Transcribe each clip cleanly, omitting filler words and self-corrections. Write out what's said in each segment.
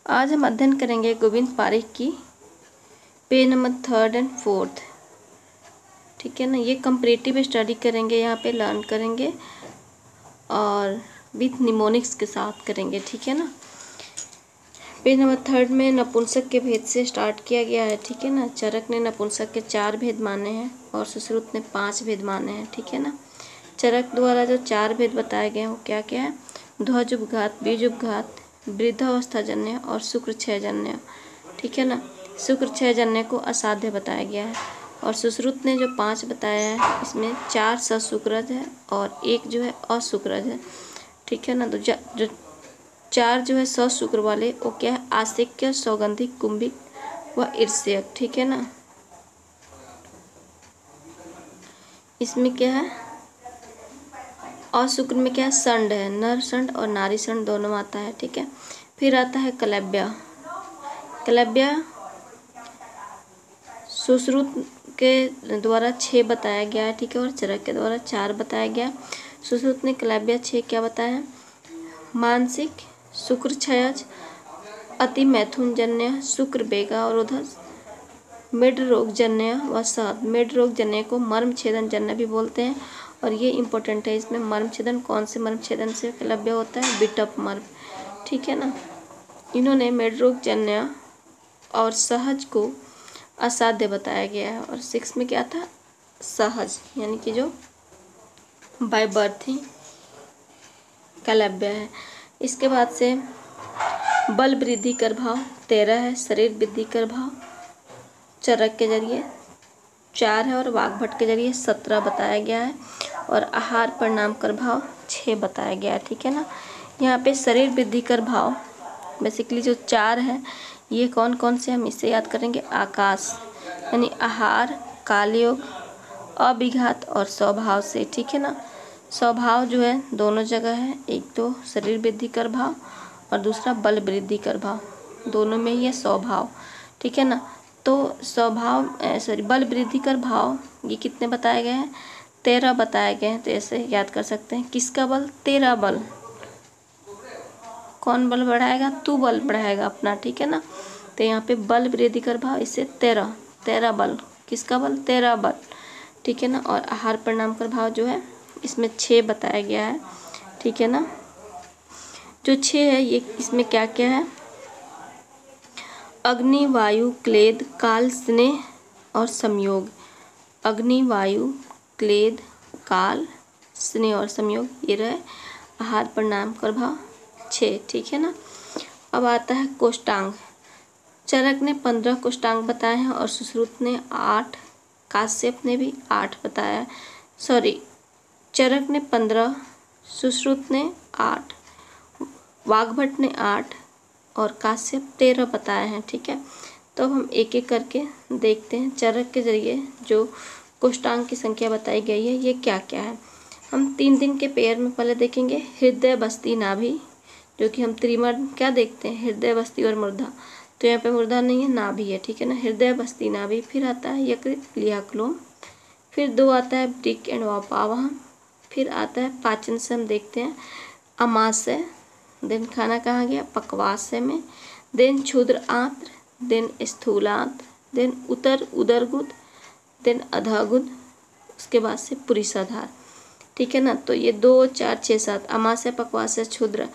आज हम अध्ययन करेंगे गोविंद पारिक की पेज नंबर 3 एंड 4। ठीक है ना। ये कंपैरेटिव स्टडी करेंगे, यहाँ पे लर्न करेंगे और विथ निमोनिक्स के साथ करेंगे। ठीक है ना। पेज नंबर 3 में नपुंसक के भेद से स्टार्ट किया गया है। ठीक है ना। चरक ने नपुंसक के 4 भेद माने हैं और सुश्रुत ने 5 भेद माने हैं। ठीक है ना। चरक द्वारा जो 4 भेद बताए गए हैं वो क्या क्या है? ध्वज उपघात, बीज उपघात, वृद्धावस्थाजन्य और शुक्र क्षयजन्य। ठीक है ना। शुक्र क्षयजन्य को असाध्य बताया गया है। और सुश्रुत ने जो 5 बताया है इसमें 4 सशुक्रज है और 1 जो है अशुक्रज है। ठीक है ना। तो जो 4 जो है सशुक्र वाले वो क्या है? आसिक्य, सौगंधिक, कुंभिक व ईर्ष्यक। ठीक है ना। इसमें क्या है? अशुक्र में क्या है? षंड है, नर षंड और नारी षंड दोनों आता है। ठीक है। फिर आता है कलव्य। कलव्य सुश्रुत के द्वारा 6 बताया गया है। ठीक है। और चरक के द्वारा 4 बताया गया। सुश्रुत ने कलव्य 6 क्या बताया है? मानसिक, शुक्र क्षयज, अति मैथुनजन्य, शुक्र बेगावरोधस, मेड रोगजन्य व शहद। मेड रोगजन्य को मर्म छेदन जन्य भी बोलते हैं और ये इंपॉर्टेंट है। इसमें मर्म छेदन कौन से मर्म छेदन से कलव्य होता है? बिटप मर्म। ठीक है ना। इन्होंने मेड रोगजन्य और सहज को असाध्य बताया गया है। और 6 में क्या था? सहज यानी कि जो बाय बर्थ ही कलव्य है। इसके बाद से बल वृद्धि कर भाव 13 है, शरीर वृद्धि कर भाव चरक के जरिए 4 है और वाग्भट के जरिए 17 बताया गया है। और आहार परिणाम कर भाव 6 बताया गया है। ठीक है ना। यहाँ पे शरीर वृद्धि कर भाव बेसिकली जो 4 है ये कौन कौन से हम इससे याद करेंगे? आकाश यानी आहार, कालयोग, अभिघात और स्वभाव से। ठीक है ना। स्वभाव जो है दोनों जगह है, एक तो शरीर वृद्धि कर भाव और दूसरा बल वृद्धि कर भाव, दोनों में ही है स्वभाव। ठीक है ना। तो स्वभाव बल वृद्धि कर भाव ये कितने बताए गए हैं? 13 बताए गए हैं। तो ऐसे याद कर सकते हैं। किसका बल? तेरा बल। कौन बल बढ़ाएगा? तू बल बढ़ाएगा अपना। ठीक है ना। तो यहाँ पे बल वृद्धि कर भाव इससे 13 बल। किसका बल? तेरा बल। ठीक है ना। और आहार परिणाम कर भाव जो है इसमें 6 बताया गया है। ठीक है ना। जो 6 है ये इसमें क्या क्या है? अग्नि, वायु, क्लेद, काल, स्नेह और संयोग। अग्नि, वायु, क्लेद, काल, स्नेह और संयोग ये रहे आहार परिणाम कर भाव 6। ठीक है ना। अब आता है कोष्टांग। चरक ने 15 कोष्टांग बताए हैं और सुश्रुत ने 8, काश्यप ने भी 8 बताया है। चरक ने 15, सुश्रुत ने 8, वाग्भट ने 8 और काश्यप 13 बताए हैं। ठीक है। तो हम एक एक करके देखते हैं। चरक के जरिए जो कोष्टांग की संख्या बताई गई है ये क्या क्या है। हम 3 के पेयर में पहले देखेंगे हृदय, बस्ती, नाभि, जो कि हम त्रिमण क्या देखते हैं? हृदय, बस्ती और मूर्धा। तो यहाँ पे मूर्धा नहीं है, नाभि है। ठीक है ना। हृदय, बस्ती, नाभि। फिर आता है यकृत, प्लीहा, फिर 2 आता है वृक्क एंड वापावह। फिर आता है पाचन से हम देखते हैं अमाशय, देन खाना कहाँ गया? पक्वाशय में, देन क्षुद्र आंत्र, देन स्थूलांत्र, देन उदरगुद, देन अधःगुद, उसके बाद से पुरीसाधार। ठीक है ना। तो ये 2, 4, 6, 7 अमाशय, पक्वाशय, क्षुद्र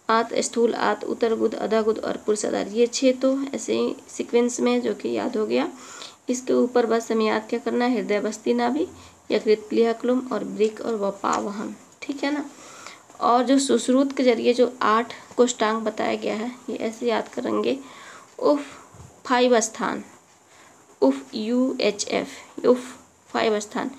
आंत्र, स्थूल आंत्र, उदरगुद, अधःगुद और पुरीसाधार ये 6 तो ऐसे ही सीक्वेंस में जो कि याद हो गया। इसके ऊपर बस हमें याद क्या करना है? हृदय, बस्ती, नाभि, यकृत, प्लीहा और वृक्क और वापावह। ठीक है ना। और जो सुश्रुत के जरिए जो 8 कोष्टांग बताया गया है ये ऐसे याद करेंगे। उफ 5 स्थान, उफ UHF, उफ 5 स्थान।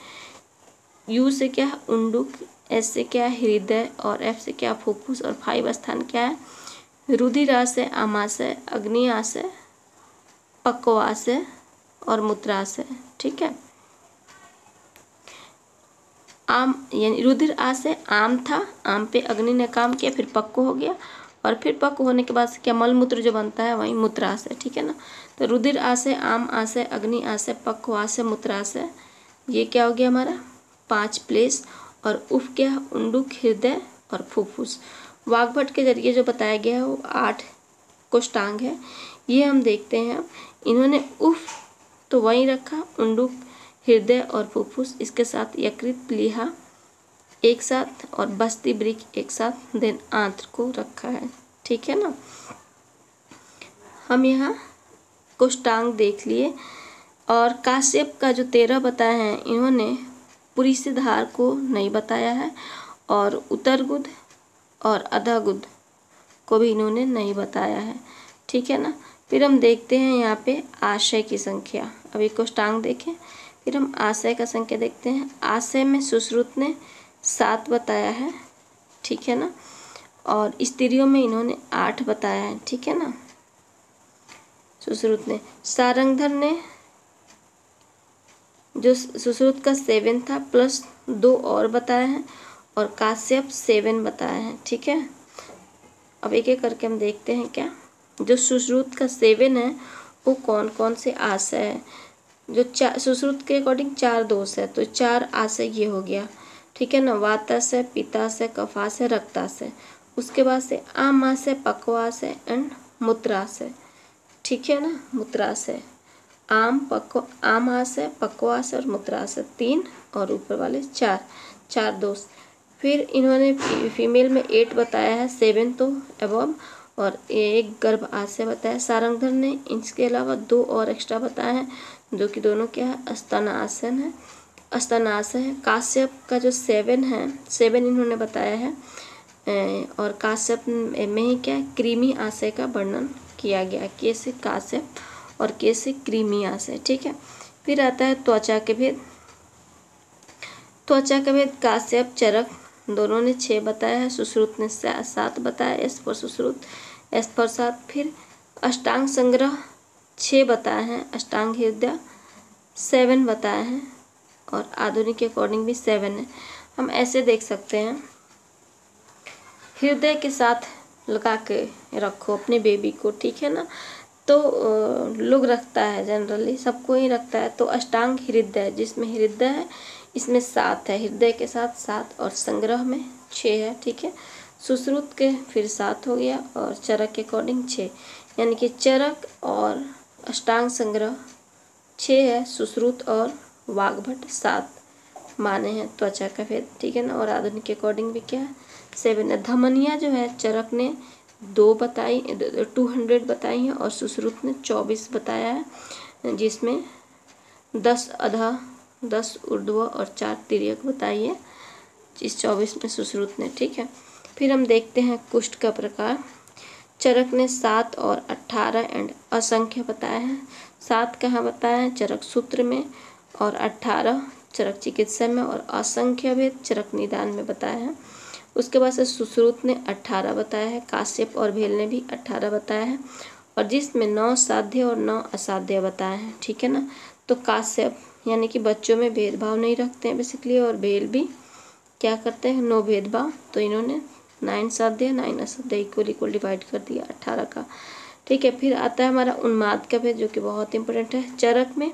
यू से क्या है? उंडुक, एस से क्या है? हृदय और एफ से क्या? फुफ्फुस और 5 स्थान क्या है? रुधिराशय, आमाशय, अग्न्याशय, पक्वाशय और मूत्राशय। ठीक है। आम यानी रुधिर आशय आम था, आम पे अग्नि ने काम किया, फिर पक्व हो गया और फिर पक्व होने के बाद क्या मलमूत्र जो बनता है वही मूत्राशय। ठीक है ना। तो रुधिर आशय, आम आशय, अग्नि आशय, पक्वाशय, मूत्राशय ये क्या हो गया हमारा? 5 प्लेस। और उफ क्या है? उंडुक, हृदय और फुफ्फुस। वाग्भट के जरिए जो बताया गया है वो 8 कोष्टांग है, ये हम देखते हैं। अब इन्होंने उफ तो वहीं रखा, उंडुक, हृदय और फुफ्फुस इसके साथ यकृत, प्लीहा एक साथ और बस्ती ब्रिक एक साथ, देन आंत्र को रखा है। ठीक है ना। हम यहाँ कोष्टांग देख लिए। और काश्यप का जो 13 बताया है, इन्होंने पुरीषधार को नहीं बताया है और उत्तरगुद और अधगुद को भी इन्होंने नहीं बताया है। ठीक है ना। फिर हम देखते हैं यहाँ पे आशय की संख्या। अभी कोष्टांग देखें, फिर हम आशय का संख्या देखते हैं। आशय में सुश्रुत ने 7 बताया है। ठीक है ना। और स्त्रियों में इन्होंने 8 बताया है। ठीक है ना, सुश्रुत ने। सारंगधर ने जो सुश्रुत का 7 था प्लस 2 और बताया है, और काश्यप 7 बताया है। ठीक है। अब एक एक करके हम देखते हैं क्या। जो सुश्रुत का 7 है वो कौन कौन से आशय है। जो सुश्रुत के अकॉर्डिंग 4 दोष है, तो 4 आशय ये हो गया। ठीक है ना। वाताशय, पित्ताशय, कफाशय, रक्ताशय। उसके बाद से आमाशय, पक्वाशय एंड मूत्राशय। ठीक है ना। मूत्राशय, आमाशय, पक्वाशय और मूत्राशय 3 और ऊपर वाले 4 दोष। फिर इन्होंने फीमेल में 8 बताया है, 7 तो एबव, और एक गर्भ आशय बताया सारंगधर ने। इसके अलावा 2 और एक्स्ट्रा बताया है, जो कि दोनों क्या है, स्तनासन है, स्तनाशय है। काश्यप का जो 7 है, 7 इन्होंने बताया है। और काश्यप में ही क्या है, कृमि आशय का वर्णन किया गया। कैसे काश्यप और कैसे कृमि आशय। ठीक है। फिर आता है त्वचा के भेद। त्वचा का भेद काश्यप, चरक दोनों ने 6 बताया है, सुश्रुत ने 7 बताया। S for Sushruta, S for 7। फिर अष्टांग संग्रह 6 बताए हैं, अष्टांग हृदय 7 बताए हैं, और आधुनिक के अकॉर्डिंग भी 7 है। हम ऐसे देख सकते हैं, हृदय के साथ लगा के रखो अपने बेबी को। ठीक है ना। तो लोग रखता है, जनरली सबको ही रखता है। तो अष्टांग हृदय, जिसमें हृदय है इसमें 7 है, हृदय के साथ 7, और संग्रह में 6 है। ठीक है। सुश्रुत के फिर 7 हो गया, और चरक के अकॉर्डिंग 6, यानी कि चरक और अष्टांग संग्रह 6 है, सुश्रुत और वाग्भट 7 माने हैं त्वचा का भेद। ठीक है ना। और आधुनिक के अकॉर्डिंग भी क्या है, 7 है। धमनियाँ जो है, चरक ने 2 बताई, 200 बताई हैं, और सुश्रुत ने 24 बताया है, जिसमें 10 अधः, 10 ऊर्ध्व और 4 तिर्यक बताई है, इस 24 में सुश्रुत ने। ठीक है। फिर हम देखते हैं कुष्ठ का प्रकार। चरक ने 7 और 18 एंड असंख्य बताया है। 7 कहाँ बताया है, चरक सूत्र में, और 18 चरक चिकित्सा में, और असंख्य भेद चरक निदान में बताया है। उसके बाद से सुश्रुत ने 18 बताया है, काश्यप और भेल ने भी 18 बताया है, और जिसमें 9 साध्य और 9 असाध्य बताए हैं। ठीक है ना। तो काश्यप यानी कि बच्चों में भेदभाव नहीं रखते हैं बेसिकली, और भेल भी क्या करते हैं, नो भेदभाव। तो इन्होंने 9 साध्य 9 असाध्य इक्वल डिवाइड कर दिया 18 का। ठीक है। फिर आता है हमारा उन्माद का भेद, जो कि बहुत इंपॉर्टेंट है। चरक में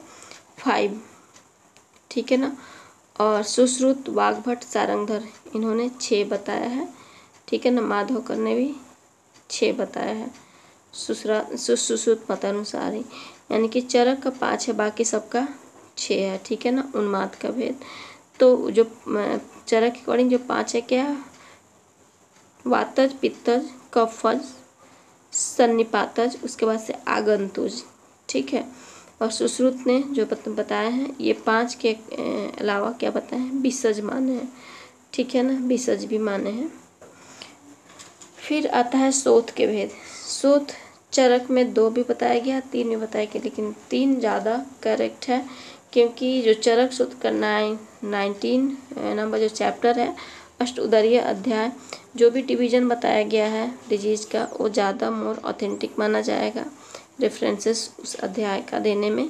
5, ठीक है ना, और सुश्रुत, वाग्भट, सारंगधर इन्होंने 6 बताया है। ठीक है ना। माधवकर ने भी 6 बताया है, सुश्रुत मतानुसार ही, यानी कि चरक का 5 है, बाकी सबका 6 है। ठीक है ना। उन्माद का भेद, तो जो चरक के अकॉर्डिंग जो 5 है क्या, वातज, पित्तज, कफज, सन्निपातज, उसके बाद से आगंतुज। ठीक है। और सुश्रुत ने जो बताया है, ये 5 के अलावा क्या बताया है, विसर्ज माने हैं। ठीक है ना। विसर्ज भी माने हैं। फिर आता है शोथ के भेद। शोथ चरक में 2 भी बताया गया, 3 भी बताया गया, लेकिन 3 ज़्यादा करेक्ट है, क्योंकि जो चरक शोथ का 19 नंबर जो चैप्टर है, अष्ट उदरीय अध्याय, जो भी डिवीजन बताया गया है डिजीज का, वो ज़्यादा मोर ऑथेंटिक माना जाएगा रेफरेंसेस उस अध्याय का देने में।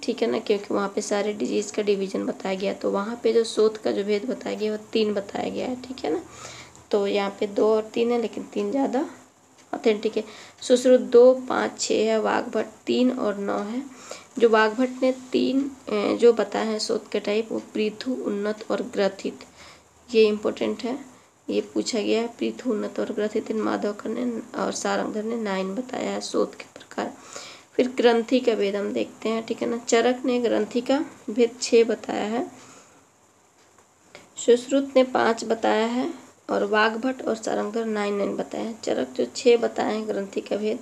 ठीक है ना। क्योंकि वहाँ पे सारे डिजीज का डिवीजन बताया गया, तो वहाँ पे जो शोथ का जो भेद बताया गया वो 3 बताया गया है। ठीक है ना। तो यहाँ पे 2 और 3 है, लेकिन 3 ज़्यादा ऑथेंटिक है। सुश्रुत 2, 5, 6 है, वाग्भट 3 और 9 है। जो वाग्भट ने 3 जो बताया है शोथ के टाइप, वो पृथु, उन्नत और ग्रथित, ये इम्पोर्टेंट है। ये पूछा गया है। पृथु, उन्नत और ग्रथित माधवकर ने और सारंगधर ने 9 बताया है शोध के प्रकार। फिर ग्रंथि का भेद हम देखते हैं, ठीक है ना। चरक ने ग्रंथि का भेद 6 बताया है, सुश्रुत ने 5 बताया है और वाग्भट और सारंगधर 9 बताया है। चरक जो 6 बताए हैं ग्रंथि का भेद,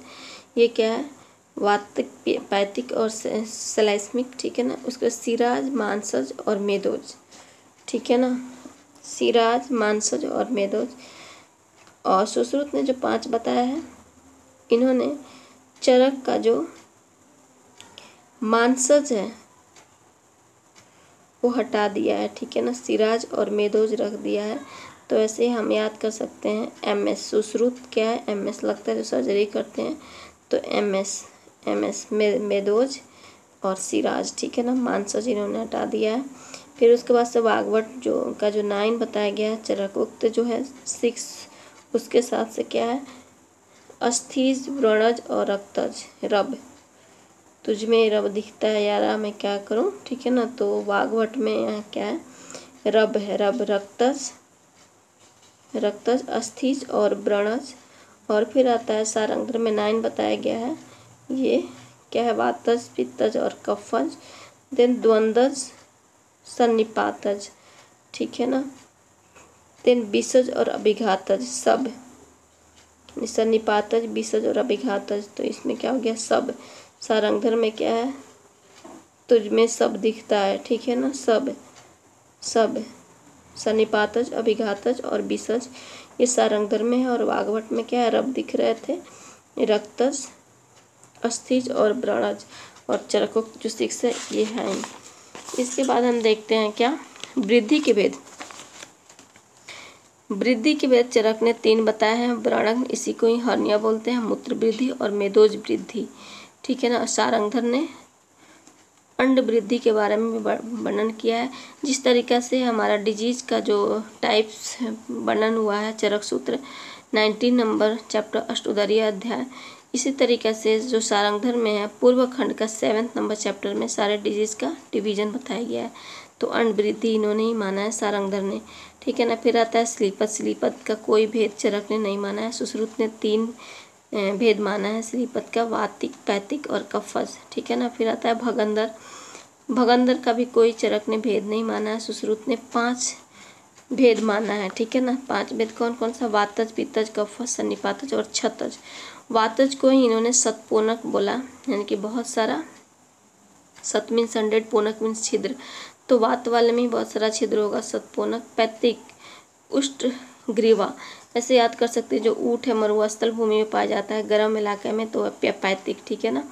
ये क्या है, वातिक, पैतिक और सलाइस्मिक, ठीक है ना। उसके बाद सिराज, मानसज और मेदोज, ठीक है ना, सिराज, मानसज और मेदोज। और सुश्रुत ने जो 5 बताया है, इन्होंने चरक का जो मानसज है वो हटा दिया है, ठीक है ना, सिराज और मेदोज रख दिया है। तो ऐसे हम याद कर सकते हैं MS, सुश्रुत क्या है, MS लगता है जो सर्जरी करते हैं, तो MS मेदोज और सिराज, ठीक है ना। मानसज इन्होंने हटा दिया है। फिर उसके बाद से वाग्भट जो का जो 9 बताया गया है, चरक उक्त जो है 6, उसके साथ से क्या है, अस्थिज, व्रणज और रक्तज, रब, तुझमें रब दिखता है यारा मैं क्या करूं, ठीक है ना। तो वाग्भट में यहाँ क्या है, रब है, रब, रक्तज, अस्थिज और व्रणज। और फिर आता है सारंगधर में 9 बताया गया है, ये क्या है, वातज, पित्तज और कफज। देन द्वंद्वज, सन्निपातज, ठीक है ना। देन विसज और अभिघातज, सब, सन्निपातज, विसज और अभिघातज, तो इसमें क्या हो गया, सब। सारंगधर में क्या है, तुझमें सब दिखता है, ठीक है ना, सब, सन्निपातज, अभिघातज और विसज, ये सारंगधर में है। और वाग्भट में क्या है, रब दिख रहे थे, रक्तज, अस्थिज और व्रणज। और चरकोक्त जो 6 है ये है। इसके बाद हम देखते हैं क्या, वृद्धि के भेद। वृद्धि के भेद चरक ने 3 बताए हैं, व्रणज, इसी को ही हर्निया बोलते हैं, मूत्र वृद्धि और मेदोज वृद्धि, ठीक है ना। सारंगधर ने अंड वृद्धि के बारे में वर्णन किया है। जिस तरीका से हमारा डिजीज का जो टाइप्स वर्णन हुआ है चरक सूत्र 19 नंबर चैप्टर अष्टोदरीय अध्याय, इसी तरीके से जो सारंगधर में है पूर्व खंड का 7 नंबर चैप्टर में सारे डिजीज का डिवीजन बताया गया है। तो अंड वृद्धि इन्होंने ही माना है सारंगधर ने, ठीक है ना। फिर आता है स्लीपत का कोई भेद चरक ने नहीं माना है। सुश्रुत ने 3 भेद माना है स्लीपत का, वातिक, पैतिक और कफज, ठीक है ना। फिर आता है भगंदर का भी कोई चरक ने भेद नहीं माना है। सुश्रुत ने 5 भेद माना है, ठीक है ना। 5 भेद कौन कौन सा, वातज, पित्तज, कफज, सन्निपातज और छतज। वातज को ही इन्होंने सतपोनक बोला, यानी कि बहुत सारा, सत मीन्स 100, पोनक मीन्स छिद्र, तो वात वाले में ही बहुत सारा छिद्र होगा, सतपोनक। पैतिक, उष्ट ग्रीवा, ऐसे याद कर सकते हैं, जो ऊँट है मरुस्थल भूमि में पाया जाता है, गर्म इलाके में, तो पैतिक, ठीक है ना।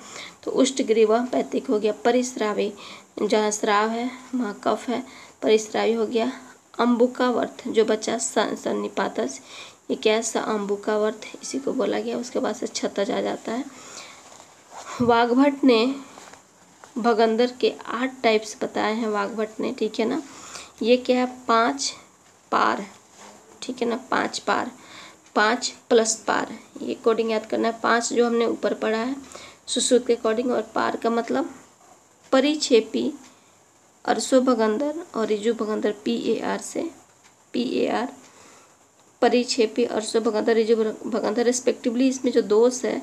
तो उष्ट ग्रीवा पैतिक हो गया। परिस्रावी, जहाँ स्राव है वहाँ कफ है, परिस्रावी हो गया। अम्बुकावर्त, जो बच्चा सन्निपातज, ये क्या है, अम्बुकावर्त, इसी को बोला गया। उसके बाद से छतज आ जाता है। वाग्भट ने भगंदर के 8 टाइप्स बताए हैं वाग्भट ने, ठीक है ना। ये क्या है, 5 पार, ठीक है ना, 5 पार, 5 प्लस पार, ये कोडिंग याद करना है। 5 जो हमने ऊपर पढ़ा है सुश्रुत के अकॉर्डिंग, और पार का मतलब परिक्षेपी, अरसो भगंदर और रिजु भगंदर, PAR से, PAR, परिक्षेपी, अरसो भगंदर, रिजु भगंदर रिस्पेक्टिवली। इसमें जो दोष है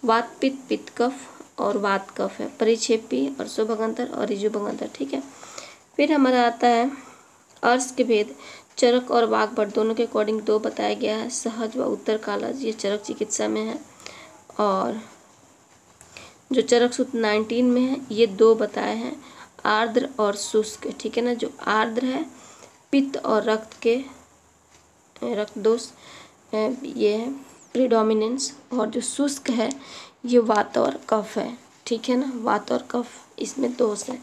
वात पित्त, पित्त कफ और वात कफ है, परिक्षेपी, अरसो भगंदर और रिजु भगंदर, ठीक है। फिर हमारा आता है अर्श के भेद। चरक और वाग्भट दोनों के अकॉर्डिंग 2 बताया गया है, सहज व उत्तर कालज, ये चरक चिकित्सा में है। और जो चरक सूत्र 19 में है ये 2 बताए हैं, आर्द्र और शुष्क, ठीक है ना। जो आर्द्र है पित्त और रक्त दोष ये है प्रीडोमिनेंस, और जो शुष्क है ये वात और कफ है, ठीक है ना। वात और कफ इसमें दोष है,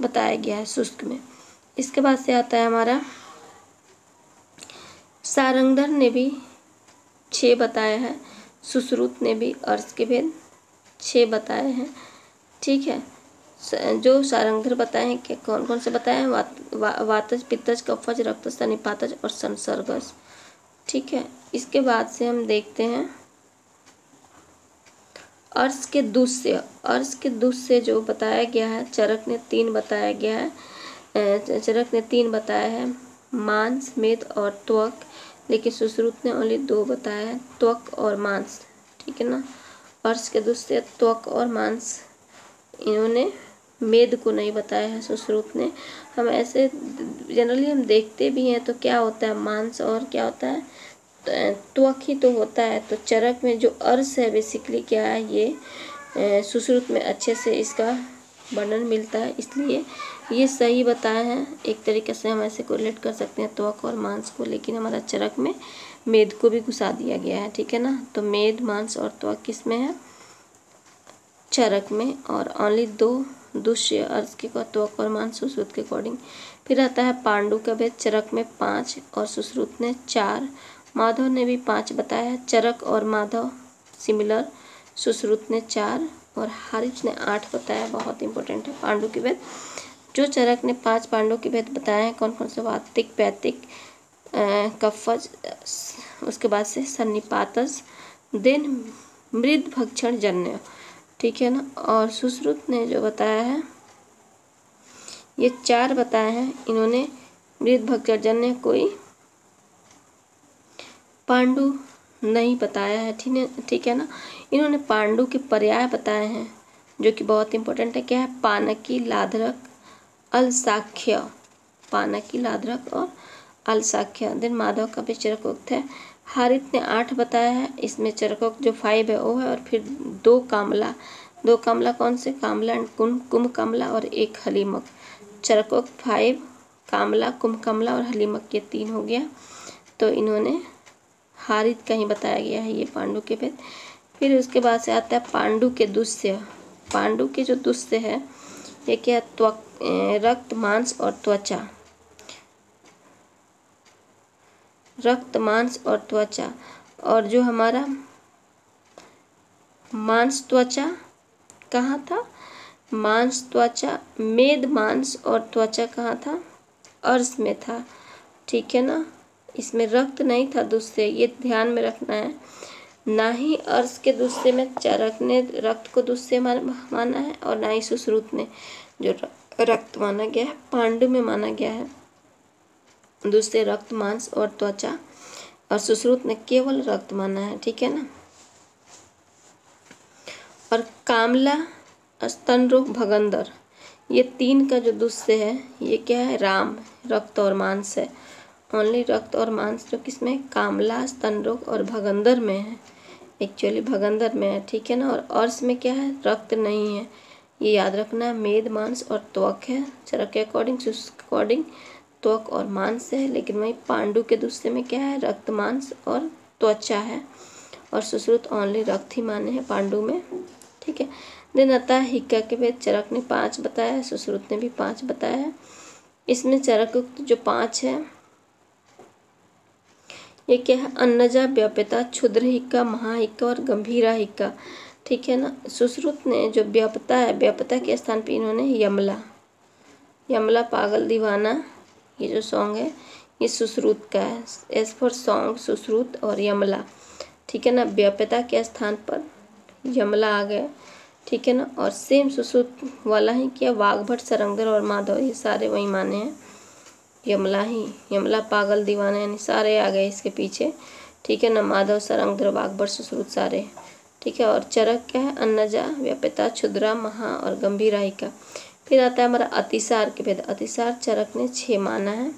बताया गया है शुष्क में। इसके बाद से आता है हमारा सारंगधर ने भी 6 बताया है, सुश्रुत ने भी अर्श के भेद 6 बताए हैं, ठीक है। जो सारंगधर बताए हैं कि कौन कौन से बताए हैं, वातज, पित्तज, कफज, रक्तज, सन्निपातज और संसर्गज, ठीक है। इसके बाद से हम देखते हैं अर्श के दुष्य। अर्श के दुष्य जो बताया गया है चरक ने 3 बताया गया है, चरक ने 3 बताया है, मांस, मेद और त्वक। लेकिन सुश्रुत ने ओनली 2 बताया है, त्वक और मांस, ठीक है ना। अर्श के दूसरे त्वक और मांस, इन्होंने मेद को नहीं बताया है सुश्रुत ने। हम ऐसे जनरली हम देखते भी हैं तो क्या होता है, मांस और क्या होता है, त्वक ही तो होता है। तो चरक में जो अर्श है बेसिकली क्या है, ये सुश्रुत में अच्छे से इसका वर्णन मिलता है, इसलिए ये सही बताया है। एक तरीके से हम ऐसे कोरिलेट कर सकते हैं त्वक और मांस को, लेकिन हमारा चरक में मेद को भी घुसा दिया गया है, ठीक है ना। तो मेद, मांस और त्वक किसमें है, चरक में, और ओनली 2 दुष्य अर्थ के त्वक और मांस सुश्रुत के अकॉर्डिंग। फिर आता है पांडु का भेद, चरक में 5 और सुश्रुत ने 4। माधव ने भी 5 बताया, चरक और माधव सिमिलर, सुश्रुत ने 4 और हारिज ने 8 बताया। बहुत इंपॉर्टेंट है पांडु के भेद। जो चरक ने 5 पांडु के भेद बताए हैं, कौन कौन से, वातिक, पैतिक, कफज, उसके बाद से सन्निपातस, देन मृद भक्षण जन्य, ठीक है ना। और सुश्रुत ने जो बताया है ये 4 बताए हैं इन्होंने। मृद भक्षण जन्य कोई पांडु नहीं बताया है, ठीक है ना। इन्होंने पांडु के पर्याय बताए हैं जो कि बहुत इंपॉर्टेंट है। क्या है, पानकी, लाधरक, अलसाख्य, पानकी, लाधरक और अलसाख्य। देन माधव का भी चरकोक्त है। हारित ने 8 बताया है, इसमें चरकोक्त जो 5 है वो है, और फिर 2 कामला, 2 कामला कौन से, कामला एंड कुंभ कामला और 1 हलीमक। चरकोक्त 5, कामला, कुंभ कामला और हलीमक, ये 3 हो गया। तो इन्होंने हारित का ही बताया गया है ये पांडु के भेद। फिर उसके बाद से आता है पांडु के दुष्य। पांडु के जो दुष्य है ये क्या, त्वक, रक्त, मांस और त्वचा, रक्त, मांस और त्वचा। और जो हमारा मांस, त्वचा कहाँ था, मांस, त्वचा, मेद, मांस और त्वचा कहाँ था, अर्श में था, ठीक है ना। इसमें रक्त नहीं था दुष्य, ये ध्यान में रखना है। ना ही अर्श के दुष्य में चरक ने रक्त को दुष्य माना है, और ना ही सुश्रुत ने जो रक्त माना गया है, पांडु में माना गया है दुष्य रक्त, मांस और त्वचा, और सुश्रुत ने केवल रक्त माना है, ठीक है ना। और कामला, स्तनरोग, भगंदर, ये 3 का जो दुष्य है ये क्या है, राम, रक्त और मांस है। ओनली रक्त और मांस जो किसमें, कामला, स्तनरोग और भगंदर में है, एक्चुअली भगंदर में है, ठीक है ना। और अर्श में क्या है, रक्त नहीं है, ये याद रखना। मेद, मांस और त्वक है, चरक के अकॉर्डिंग त्वक और मांस है, लेकिन वही पांडु के दूसरे में क्या है, रक्त, मांस और त्वचा है, और सुश्रुत ओनली रक्त ही माने हैं पांडु में, ठीक है। देन आता है हिक्का के भेद, चरक ने 5 बताया है, सुश्रुत ने भी 5 बताया है। इसमें चरकोक्त जो 5 है ये क्या है, अन्नजा, व्याप्यता, क्षुद्र हिक्का, महाहिक्का और गंभीरा हिक्का, ठीक है ना। सुश्रुत ने जो व्याप्यता है, व्याप्यता के स्थान पे इन्होंने यमला, यमला पागल दीवाना, ये जो सॉन्ग है ये सुश्रुत का है। एज फॉर सॉन्ग सुश्रुत और यमला, ठीक है ना। व्याप्यता के स्थान पर यमला आ गया, ठीक है ना। और सेम सुश्रुत वाला ही क्या, वाग्भट, सरंगर और माधव, ये सारे वही माने हैं, यमला ही, यमला पागल दीवाना, यानी सारे आ गए इसके पीछे, ठीक है ना। माधव, सरंगर, वाग्भट, सुश्रुत सारे, ठीक है। और चरक क्या है, अन्नजा, व्याप्यता, क्षुद्रा, महा और गंभीरा हिक्का। फिर आता है हमारा अतिसार के भेद। अतिसार चरक ने 6 माना है,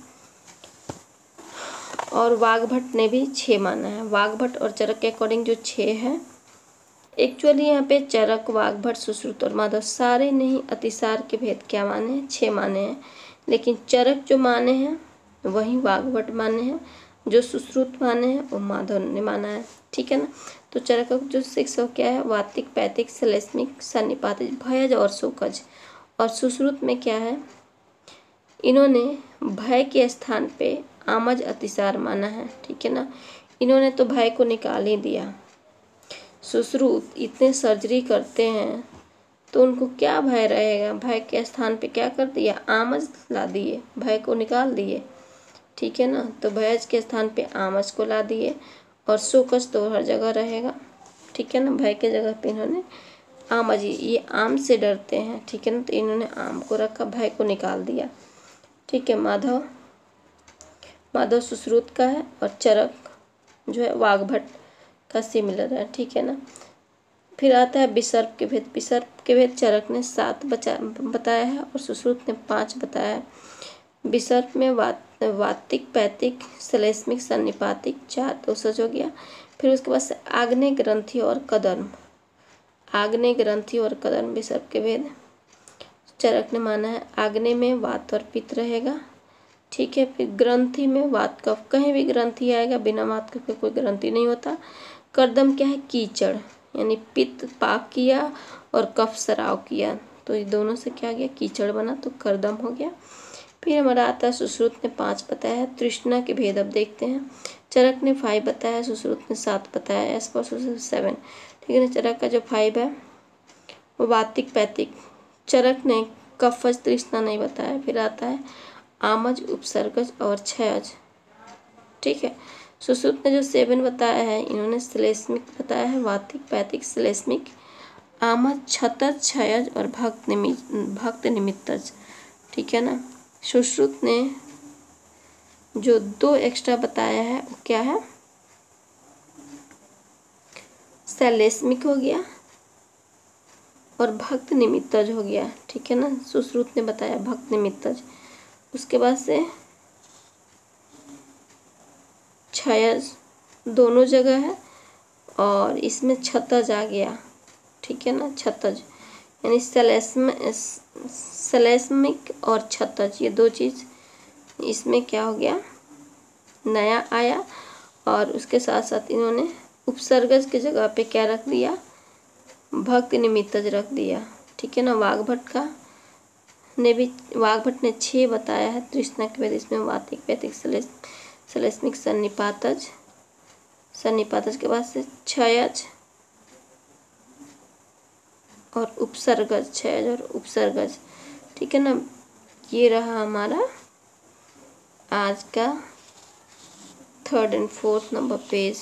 और वाग्भट ने भी 6 माना है। वाग्भट और चरक के अकॉर्डिंग जो 6 है, एक्चुअली यहाँ पे चरक, वाग्भट, सुश्रुत और माधव सारे ने ही अतिसार के भेद क्या माने हैं, 6 माने हैं। लेकिन चरक जो माने हैं वही वाग्भट माने हैं, जो सुश्रुत माने हैं वो माधव ने माना है, ठीक है ना। तो चरक जो 6 क्या है, वातिक, पैतिक, श्लेष्मिक, सन्निपातिक, भयज और शोकज। और सुश्रुत में क्या है, इन्होंने भय के स्थान पे आमज, अतिसार माना है, ठीक है ना। इन्होंने तो भय को निकाल ही दिया। सुश्रुत इतने सर्जरी करते हैं तो उनको क्या भय रहेगा, भय के स्थान पे क्या कर दिया, आमज ला दिए, भय को निकाल दिए, ठीक है ना। तो भयज के स्थान पे आमज को ला दिए, और शोकज तो हर जगह रहेगा, ठीक है ना। भय के जगह पे इन्होंने आमज, ये आम से डरते हैं, ठीक है ना, तो इन्होंने आम को रखा, भय को निकाल दिया, ठीक है। माधव सुश्रुत का है, और चरक जो है वाग्भट का सिमिलर है, ठीक है ना। फिर आता है विसर्प के भेद। विसर्प के भेद चरक ने 7 बताया है और सुश्रुत ने 5 बताया है। विसर्प में वातिक, पैतिक, श्लेष्मिक, सन्निपातिक 4 तो सच हो गया। फिर उसके बाद से आग्नेय ग्रंथि और कदर्म। आग्नेय ग्रंथि और कदर्म विसर्प के भेद चरक ने माना है। आग्नेय में वात और पित्त रहेगा, ठीक है। फिर ग्रंथि में वात कफ, कहीं भी ग्रंथि आएगा, बिना वात कफ के कोई ग्रंथि नहीं होता। कर्दम क्या है? कीचड़, यानी पित्त पाक किया और कफ सराव किया, तो ये दोनों से क्या गया? कीचड़ बना, तो कर्दम हो गया। फिर हमारा आता है सुश्रुत ने 5 बताया है। तृष्णा के भेद अब देखते हैं। चरक ने 5 बताया है, सुश्रुत ने 7 बताया है। एस फॉर सुश्रुत 7, ठीक है ना। चरक का जो 5 है वो वातिक पैतिक। चरक ने कफज तृष्णा नहीं बताया। फिर आता है आमज, उपसर्गज और क्षयज, ठीक है। सुश्रुत ने जो 7 बताया है, इन्होंने श्लेष्मिक बताया है, वातिक पैतिक श्लेष्मिक, आमज, क्षतज, क्षयज और भक्त निमित्तज, ठीक है ना। सुश्रुत ने जो 2 एक्स्ट्रा बताया है वो क्या है? श्लेष्मिक हो गया और भक्त निमित्तज हो गया, ठीक है ना। सुश्रुत ने बताया भक्त निमित्तज। उसके बाद से क्षयज दोनों जगह है और इसमें छतज आ गया, ठीक है ना। छतज यानी श्लेष्मिक और छतज, ये 2 चीज़ इसमें क्या हो गया? नया आया। और उसके साथ साथ इन्होंने उपसर्गज की जगह पे क्या रख दिया? भक्त निमित्तज रख दिया, ठीक है ना। वाग्भट ने 6 बताया है तृष्णा के भेद। इसमें वातिक, पैतिक, श्लेष्मिक, सन्निपातज, सन्निपातज के बाद से क्षयज और उपसर्गज, क्षयज और उपसर्गज, ठीक है ना। ये रहा हमारा आज का 3rd और 4th नंबर पेज।